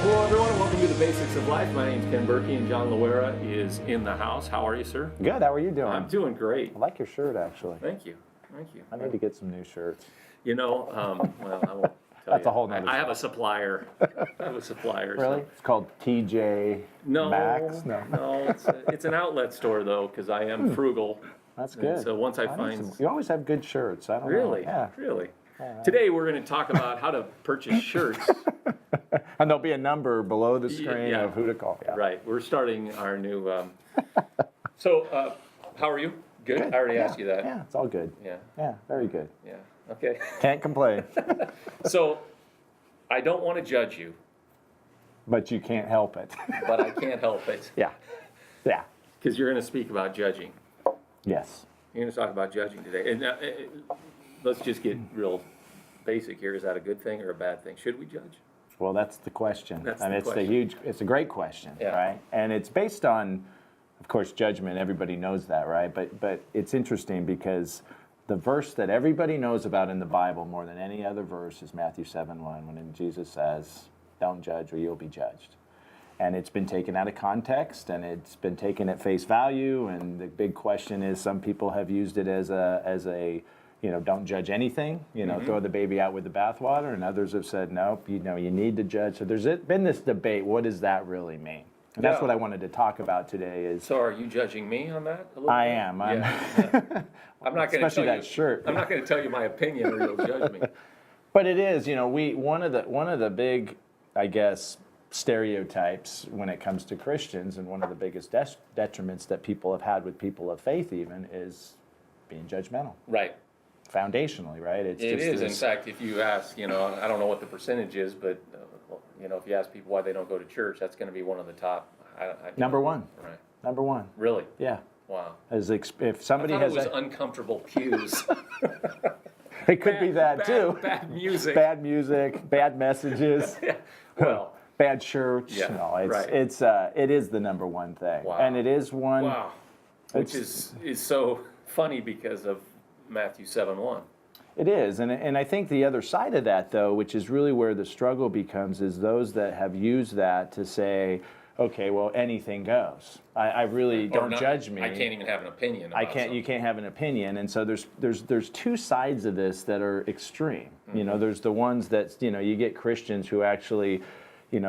hello everyone. Welcome to the Basics of Life. My name's Ken Burkey and John Loera is in the house. How are you, sir? Good. How are you doing? I'm doing great. I like your shirt, actually. Thank you. Thank you. I need to get some new shirts. You know, well, I won't tell That's you. a whole nother I have a supplier. I have a supplier. Really? So. It's called TJ Maxx? No. It's an outlet store though, because I am frugal. That's good. And so once I find, you always have good shirts. I don't know. really, Yeah. really. Today we're going to talk about how to purchase shirts. And there'll be a number below the screen of who to call. Yeah. Right. We're starting our new. So, how are you? Good. I already asked you that. Yeah, it's all good. Yeah. Yeah, very good. Yeah. Okay. Can't complain. So, I don't want to judge you, But you can't help it. but I can't help it Yeah. Yeah. because you're going to speak about judging. Yes. You're going to talk about judging today. And let's just get real basic here. Is that a good thing or a bad thing? Should we judge? Well, that's the question. That's and the it's question. it's a great question, Yeah. right? And it's based on, of course, judgment. Everybody knows that, right? But it's interesting because the verse that everybody knows about in the Bible more than any other verse is Matthew 7:1, when Jesus says, "Don't judge or you'll be judged." And it's been taken out of context, and it's been taken at face value. And the big question is, some people have used it as a don't judge anything, throw the baby out with the bathwater, and others have said, nope, you need to judge. So there's been this debate, what does that really mean? And that's what I wanted to talk about today is... So are you judging me on that a little I bit? am. Yeah. I'm not going to Especially tell that shirt. I'm not going to tell you my opinion or you'll judge me. But it is, one of the big, I guess, stereotypes when it comes to Christians, and one of the biggest detriments that people have had with people of faith even, is being judgmental. Right. Foundationally, right? It is. In fact, if you ask, I don't know what the percentage is, but, if you ask people why they don't go to church, that's going to be one of the top. Number one. Right. Number one. Really? Yeah. Wow. If somebody I thought has it was uncomfortable pews. it could be that too. Bad music. Bad music, bad messages. Well. Bad shirts. Yeah, No, right. it is the number one thing. Wow. And it is one. Wow. Which is so funny because of Matthew 7:1. It is, and I think the other side of that, though, which is really where the struggle becomes, is those that have used that to say, okay, well, anything goes. I really don't judge me. I can't even have an opinion. You can't have an opinion, and so there's two sides of this that are extreme. Mm-hmm. There's the ones that you get Christians who actually, you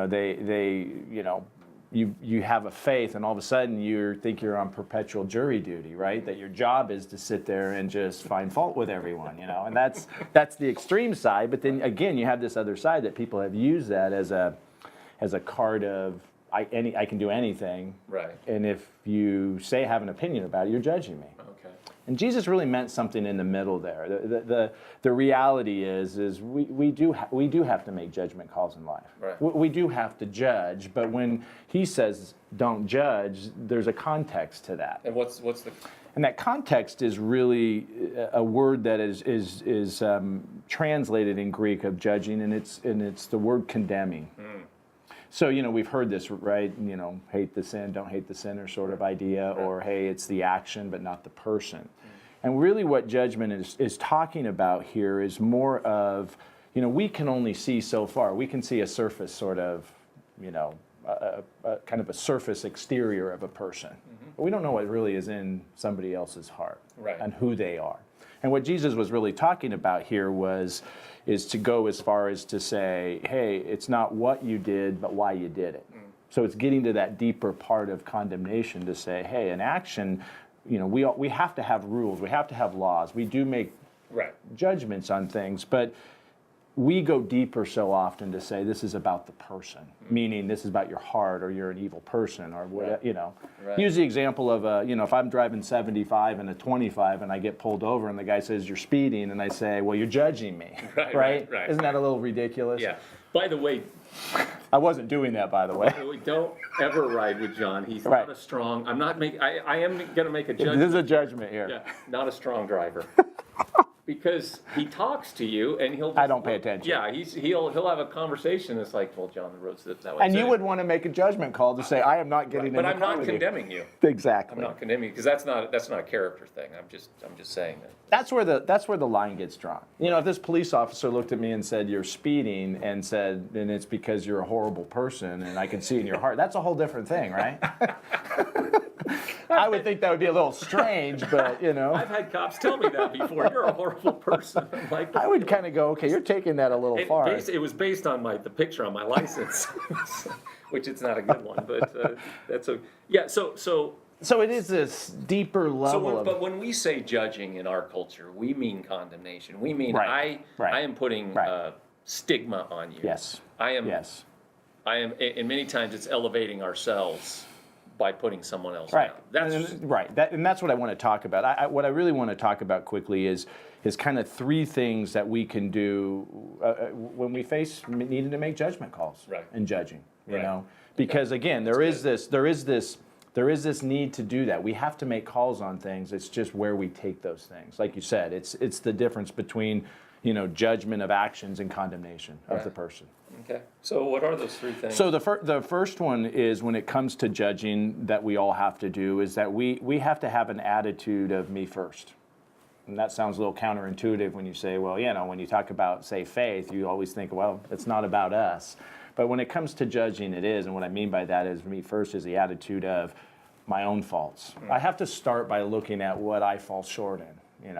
have a faith, and all of a sudden you think you're on perpetual jury duty, right? That your job is to sit there and just find fault with everyone, and that's the extreme side. But then again, you have this other side that people have used that as a card of I can do anything, right? And if you have an opinion about it, you're judging me. Okay. And Jesus really meant something in the middle there. The reality is we do have to make judgment calls in life. Right. We do have to judge, but when he says don't judge, there's a context to that. And what's the? And that context is really a word that is translated in Greek of judging, and it's the word condemning. Mm. So, we've heard this, right? Hate the sin, don't hate the sinner sort of idea, or hey, it's the action but not the person. Mm. And really what judgment is talking about here is more of, we can only see so far. We can see a surface sort of, a kind of a surface exterior of a person. Mm-hmm. But we don't know what really is in somebody else's heart, right, and who they are. And what Jesus was really talking about here is to go as far as to say, hey, it's not what you did, but why you did it. Mm. So it's getting to that deeper part of condemnation to say, hey, an action, we have to have rules, we have to have laws, we do make judgments on things, but we go deeper so often to say this is about the person, meaning this is about your heart, or you're an evil person, or what, Right. Use the example of, if I'm driving 75 and a 25 and I get pulled over and the guy says you're speeding and I say, well, you're judging me, right? Isn't that a little ridiculous? Yeah. By the way, I wasn't doing that, by the way. Don't ever ride with John. He's not a strong. I am going to make a judgment. This is a judgment here. Yeah, not a strong driver. Because he talks to you and he'll. I don't pay attention. Yeah, he'll have a conversation. It's like, well, John, the road's that way. And you would want to make a judgment call to say, I am not getting in the But I'm car not with you. condemning you. Exactly. I'm not condemning you because that's not a character thing. I'm just saying that. That's where the line gets drawn. You know, if this police officer looked at me and said you're speeding and said, and it's because you're a horrible person and I can see in your heart, that's a whole different thing, right? I would think that would be a little strange, but you know. I've had cops tell me that before. You're a horrible person. I'm like, I would kind of go, okay, you're taking that a little far. It was based on the picture on my license, which it's not a good one, but that's a yeah. So it is this deeper level But when we say judging in our culture, we mean condemnation. We mean Right. I am putting stigma on you. Yes. I am. Yes. I am, and many times it's elevating ourselves by putting someone else Right. down. That's right. And that's what I want to talk about. What I really want to talk about quickly is kind of three things that we can do when we face needing to make judgment calls and judging. You know, because again, there is this need to do that. We have to make calls on things. It's just where we take those things. Like you said, it's the difference between judgment of actions and condemnation of the person. okay. So what are those three things? So the first one is when it comes to judging that we all have to do is that we have to have an attitude of me first. And that sounds a little counterintuitive when you say, well, when you talk about, say, faith, you always think, well, it's not about us. But when it comes to judging, it is. And what I mean by that is me first is the attitude of my own faults. I have to start by looking at what I fall short in.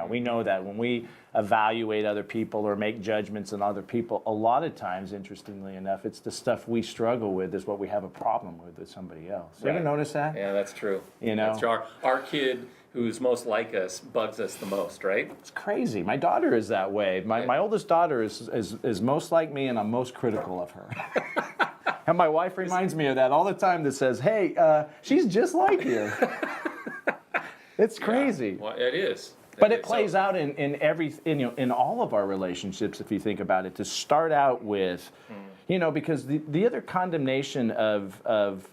We know that when we evaluate other people or make judgments on other people, a lot of times, interestingly enough, it's the stuff we struggle with is what we have a problem with somebody else. You ever notice that? Yeah, that's true. That's true. Our kid who's most like us bugs us the most, right? It's crazy. My daughter is that way. My oldest daughter is most like me, and I'm most critical of her. And my wife reminds me of that all the time that says, hey, she's just like you. It's crazy. Yeah. Well, it is. But it plays out in all of our relationships, if you think about it, to start out with, because the other condemnation of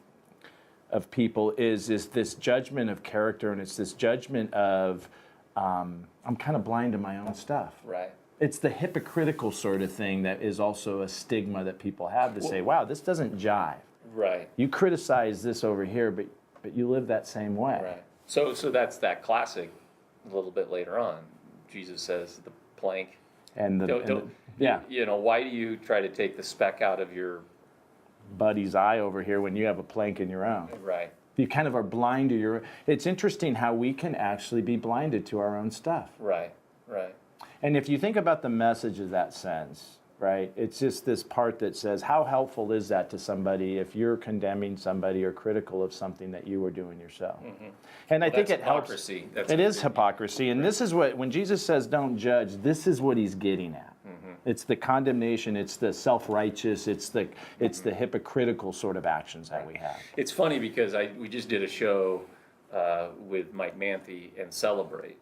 people is this judgment of character, and it's this judgment of I'm kind of blind to my own stuff. Right. It's the hypocritical sort of thing that is also a stigma that people have to say, wow, this doesn't jive. Right. You criticize this over here, but you live that same way. Right. So that's that classic. A little bit later on, Jesus says the plank. And why do you try to take the speck out of your buddy's eye over here when you have a plank in your own? Right. You kind of are blind to your. It's interesting how we can actually be blinded to our own stuff. Right. Right. And if you think about the message of that sense, right? It's just this part that says, how helpful is that to somebody if you're condemning somebody or critical of something that you were doing yourself? Mm-hmm. And I think it helps. It is hypocrisy. And this is what, when Jesus says don't judge, this is what he's getting at. Mm-hmm. It's the condemnation, it's the self-righteous, it's the hypocritical sort of actions that we have. It's funny because we just did a show with Mike Manthe and Celebrate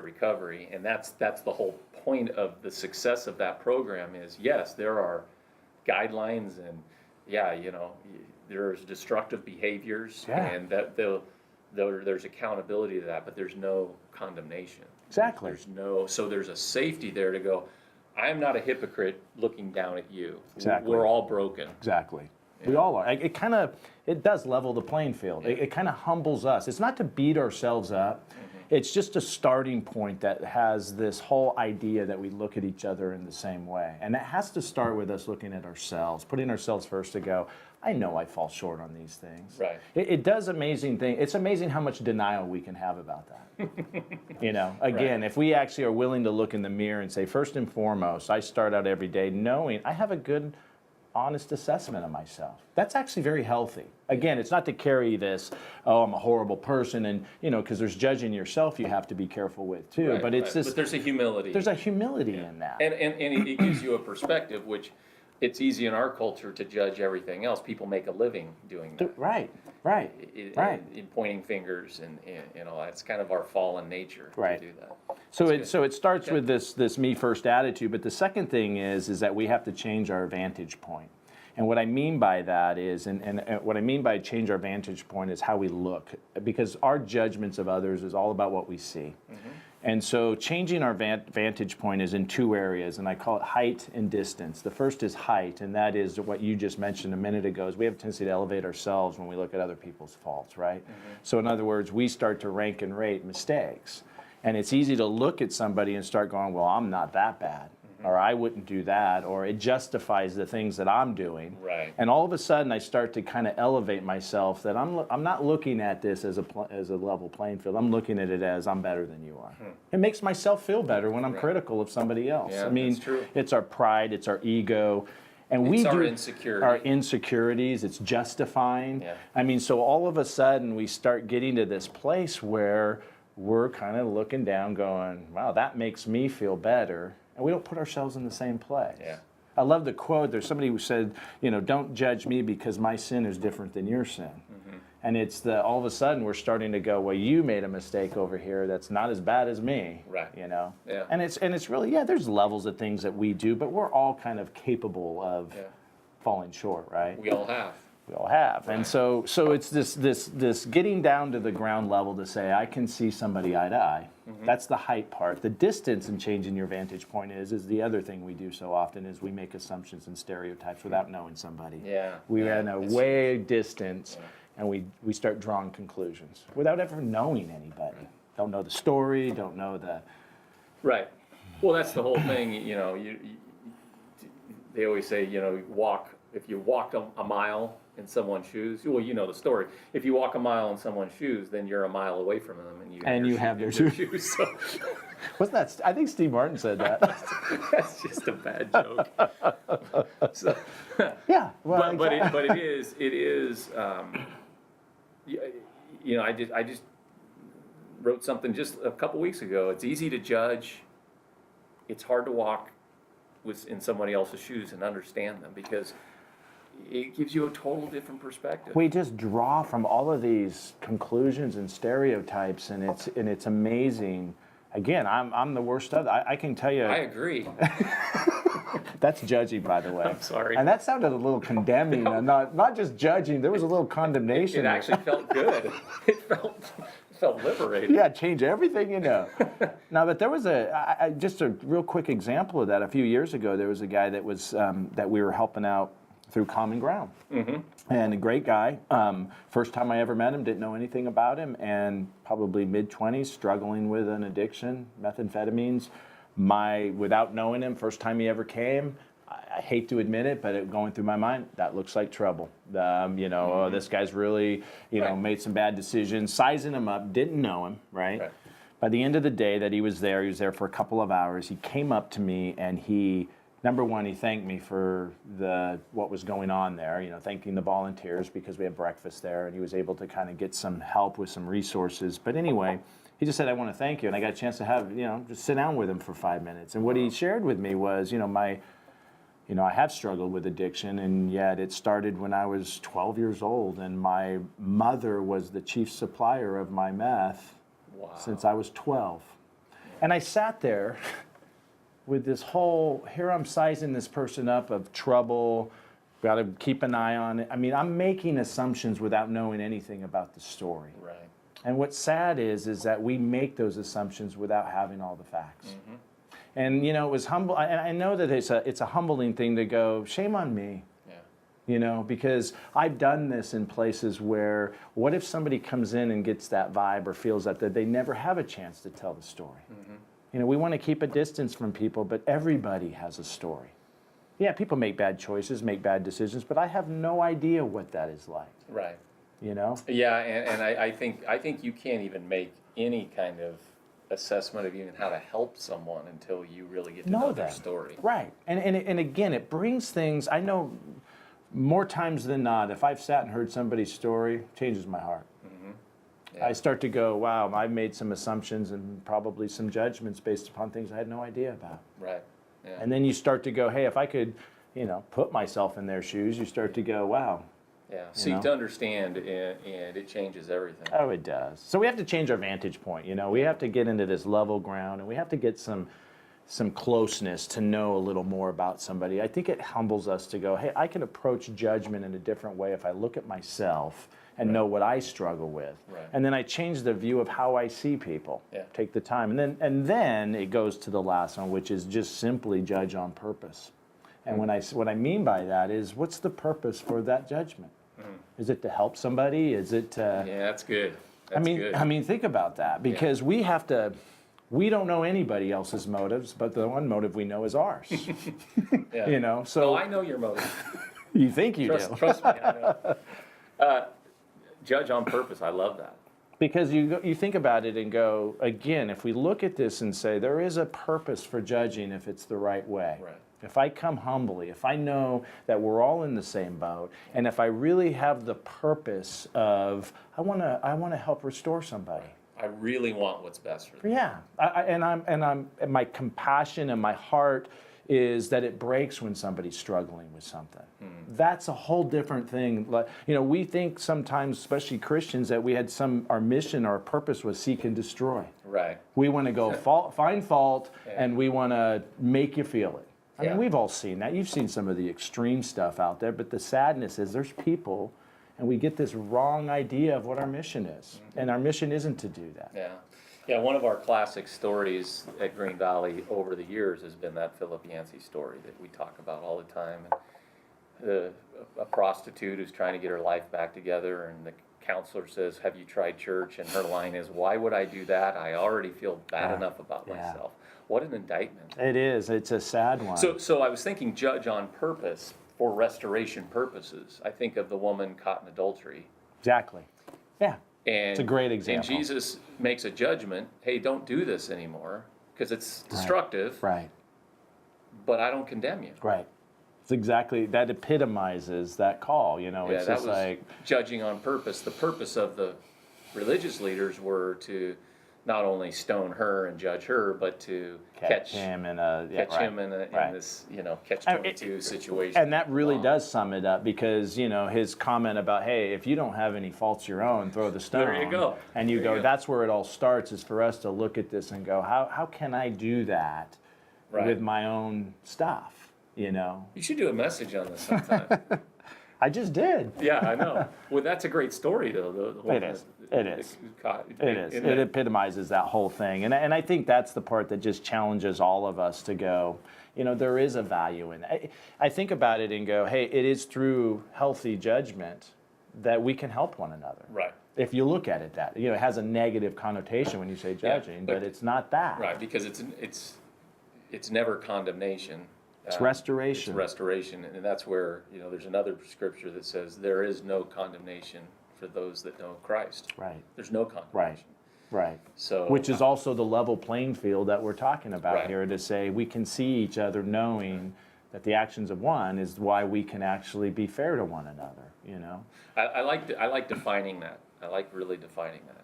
Recovery, and that's the whole point of the success of that program is, yes, there are guidelines and there's destructive behaviors and that there's accountability to that, but there's no condemnation. Exactly. There's a safety there to go, I'm not a hypocrite looking down at you. Exactly. We're all broken. Exactly. Yeah. We all are. It does level the playing field. Yeah. It kind of humbles us. It's not to beat ourselves up. Mm-hmm. It's just a starting point that has this whole idea that we look at each other in the same way. And it has to start with us looking at ourselves, putting ourselves first to go, I know I fall short on these things. Right. It does amazing things. It's amazing how much denial we can have about that. Again, if we actually are willing to look in the mirror and say, first and foremost, I start out every day knowing I have a good, honest assessment of myself. That's actually very healthy. Again, it's not to carry this, I'm a horrible person, and because there's judging yourself you have to be careful with too. Right, but it's this. But there's a humility. There's a humility in that. And it gives you a perspective, which it's easy in our culture to judge everything else. People make a living doing that. Right. In pointing fingers and that's kind of our fallen nature to do that. So it starts with this me first attitude, but the second thing is that we have to change our vantage point. And what I mean by that is, and what I mean by change our vantage point is how we look, because our judgments of others is all about what we see. Mm-hmm. And so changing our vantage point is in two areas, and I call it height and distance. The first is height, and that is what you just mentioned a minute ago, is we have a tendency to elevate ourselves when we look at other people's faults, right? So in other words, we start to rank and rate mistakes. And it's easy to look at somebody and start going, well, I'm not that bad, or I wouldn't do that, or it justifies the things that I'm doing. Right. And all of a sudden, I start to kind of elevate myself, that I'm not looking at this as a level playing field. I'm looking at it as I'm better than you are. It makes myself feel better when I'm critical of somebody else. Yeah, I mean, that's true. it's our pride, it's our ego. And It's we our do insecurity. our insecurities, it's justifying. Yeah. I mean, so all of a sudden, we start getting to this place where we're kind of looking down going, wow, that makes me feel better. And we don't put ourselves in the same place. Yeah. I love the quote. There's somebody who said, don't judge me because my sin is different than your sin. And it's all of a sudden we're starting to go, well, you made a mistake over here that's not as bad as me. Right. Yeah. And it's really, there's levels of things that we do, but we're all kind of capable of falling short, right? we all have. We all have. And so it's this getting down to the ground level to say, I can see somebody eye to eye. That's the height part. The distance in changing your vantage point is the other thing we do so often, is we make assumptions and stereotypes without knowing somebody. Yeah. We yeah. are in a way distance, and we start drawing conclusions without ever knowing anybody. Don't know the story, don't know the... Right. Well, that's the whole thing, they always say, if you walk a mile in someone's shoes, well, you know the story. If you walk a mile in someone's shoes, then you're a mile away from them, and you have their shoes. So Wasn't that? I think Steve Martin said that. that's just a bad joke. So, Yeah. Well, but it is. I just wrote something just a couple weeks ago. It's easy to judge. It's hard to walk in somebody else's shoes and understand them, because it gives you a total different perspective. we just draw from all of these conclusions and stereotypes, and it's amazing. Again, I'm the worst of it. I can tell you. I agree. That's judging, by the way. I'm sorry. And that sounded a little condemning, and not just judging. There was a little condemnation. It actually felt good. It felt liberating. Yeah, change everything you know. No, but there was just a real quick example of that. A few years ago, there was a guy that was that we were helping out through Common Ground, and a great guy. First time I ever met him, didn't know anything about him, and probably mid-20s, struggling with an addiction, methamphetamines. Without knowing him, first time he ever came, I hate to admit it, but going through my mind, that looks like trouble. Oh, this guy's really, made some bad decisions. Sizing him up, didn't know him, right? By the end of the day that he was there for a couple of hours. He came up to me, and number one, he thanked me for what was going on there, thanking the volunteers, because we had breakfast there, and he was able to kind of get some help with some resources. But anyway, he just said, I want to thank you. And I got a chance to have, just sit down with him for 5 minutes. And what he shared with me was, I have struggled with addiction, and yet it started when I was 12 years old, and my mother was the chief supplier of my meth since I was 12. And I sat there with this here I'm sizing this person up of trouble, got to keep an eye on it. I mean, I'm making assumptions without knowing anything about the story. Right. And what's sad is that we make those assumptions without having all the facts. And it was humble. And I know that it's a humbling thing to go, shame on me. Yeah. Because I've done this in places where, what if somebody comes in and gets that vibe or feels that they never have a chance to tell the story? We want to keep a distance from people, but everybody has a story. Yeah, people make bad choices, make bad decisions, but I have no idea what that is like. Right. Yeah, and I think you can't even make any kind of assessment of even how to help someone until you really get to know their story. Right. And again, it brings things, I know more times than not, if I've sat and heard somebody's story, it changes my heart. Yeah. I start to go, wow, I've made some assumptions and probably some judgments based upon things I had no idea about. Right. Yeah. And then you start to go, hey, if I could, put myself in their shoes, you start to go, wow. Yeah, seek to understand, and it changes everything. Oh, it does. So we have to change our vantage point. We have to get into this level ground, and we have to get some closeness to know a little more about somebody. I think it humbles us to go, hey, I can approach judgment in a different way if I look at myself and know what I struggle with. Right. And then I change the view of how I see people. Yeah. Take the time. And then it goes to the last one, which is just simply judge on purpose. And what I mean by that is, what's the purpose for that judgment? Is it to help somebody? Is it to... Yeah, that's good. That's good. I mean, think about that, because we don't know anybody else's motives, but the one motive we know is ours. Yeah. You know, so... Oh, I know your motive. You think you do. Trust me, I know. Judge on purpose, I love that. Because you think about it and go, again, if we look at this and say, there is a purpose for judging if it's the right way. Right. If I come humbly, if I know that we're all in the same boat, and if I really have the purpose of, I want to help restore somebody. I really want what's best for them. Yeah, and my compassion and my heart is that it breaks when somebody's struggling with something. That's a whole different thing. You know, we think sometimes, especially Christians, that our mission, our purpose was seek and destroy. Right. We want to go find fault, and we want to make you feel it. I mean, we've all seen that. You've seen some of the extreme stuff out there, but the sadness is there's people, and we get this wrong idea of what our mission is. And our mission isn't to do that. Yeah. Yeah, one of our classic stories at Green Valley over the years has been that Philip Yancey story that we talk about all the time. And a prostitute who's trying to get her life back together, and the counselor says, "Have you tried church?" And her line is, "Why would I do that? I already feel bad enough about myself." What an indictment. It is. It's a sad one. So I was thinking judge on purpose for restoration purposes. I think of the woman caught in adultery. Exactly. Yeah. And, it's a great example. And Jesus makes a judgment, hey, don't do this anymore because it's destructive. Right. But I don't condemn you. Right. It's exactly, that epitomizes that call, you know. Yeah, it's that just was like judging on purpose. The purpose of the religious leaders were to not only stone her and judge her, but to catch him in this, catch-22 situation. And that really does sum it up, because, you know, his comment about, hey, if you don't have any faults of your own, throw the stone. There you go. And you go, that's where it all starts, is for us to look at this and go, how can I do that with my own stuff, you know? You should do a message on this sometime. I just did. Yeah, I know. Well, that's a great story, though. It is. It epitomizes that whole thing. And I think that's the part that just challenges all of us to go, you know, there is a value in that. I think about it and go, hey, it is through healthy judgment that we can help one another. Right. If you look at it that, you know, it has a negative connotation when you say judging, but it's not that. Right, because it's never condemnation. It's restoration. It's restoration, and that's where, you know, there's another scripture that says there is no condemnation for those that know Christ. Right. There's no condemnation. Right. So, which is also the level playing field that we're talking about here, to say we can see each other, knowing that the actions of one is why we can actually be fair to one another, you know? I like defining that. I like really defining that.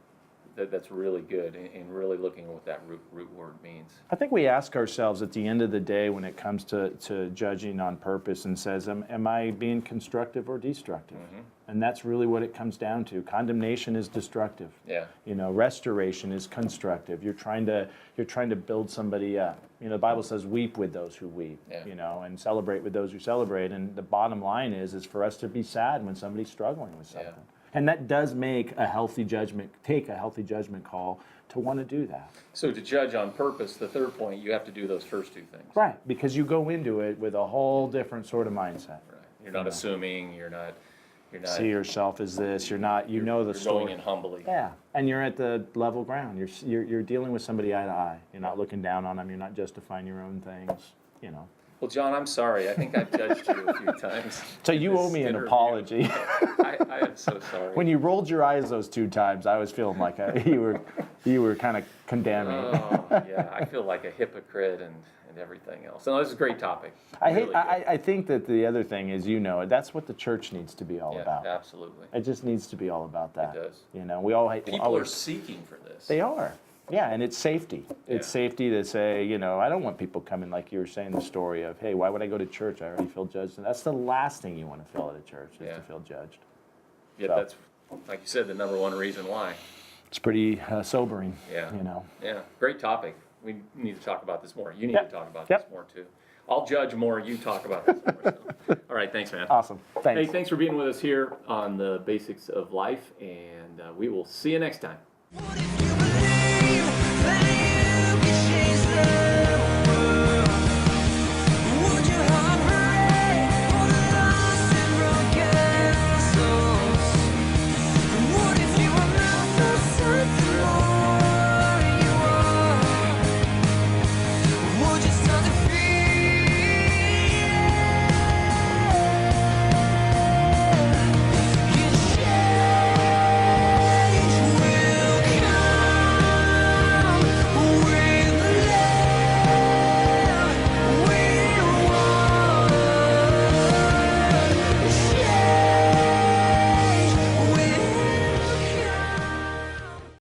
That's really good, in really looking at what that root word means. I think we ask ourselves at the end of the day, when it comes to judging on purpose, and says, am I being constructive or destructive? Mm-hmm. And that's really what it comes down to. Condemnation is destructive. Yeah. You know, restoration is constructive. You're trying to build somebody up. You know, the Bible says, weep with those who weep. Yeah. You know, and celebrate with those who celebrate. And the bottom line is for us to be sad when somebody's struggling with something. Yeah. And that does take a healthy judgment call to want to do that. So to judge on purpose, the third point, you have to do those first two things. Right, because you go into it with a whole different sort of mindset. Right. You're not assuming, you're not see yourself as this, you're know the story. You're going in humbly. Yeah, and you're at the level ground. You're dealing with somebody eye to eye. You're not looking down on them, you're not justifying your own things, you know. Well, John, I'm sorry. I think I've judged you a few times. So you owe me an apology. I am so sorry. When you rolled your eyes those 2 times, I was feeling like you were kind of condemning. Oh, yeah. I feel like a hypocrite and everything else. No, this is a great topic. I think that the other thing is, you know, that's what the church needs to be all about. Absolutely. It just needs to be all about that. It does. You know, we all people are seeking for this. They are. Yeah, and it's safety. It's safety to say, you know, I don't want people coming, like you were saying, the story of, hey, why would I go to church? I already feel judged. And that's the last thing you want to feel at a church, is to feel judged. Yeah, that's, like you said, the number one reason why. It's pretty sobering, you know. Yeah, great topic. We need to talk about this more. You need to talk about this more, too. I'll judge more, you talk about this more. So. All right, thanks, man. Awesome. Thanks. Hey, thanks for being with us here on the basics of life, and we will see you next time. What if you believe that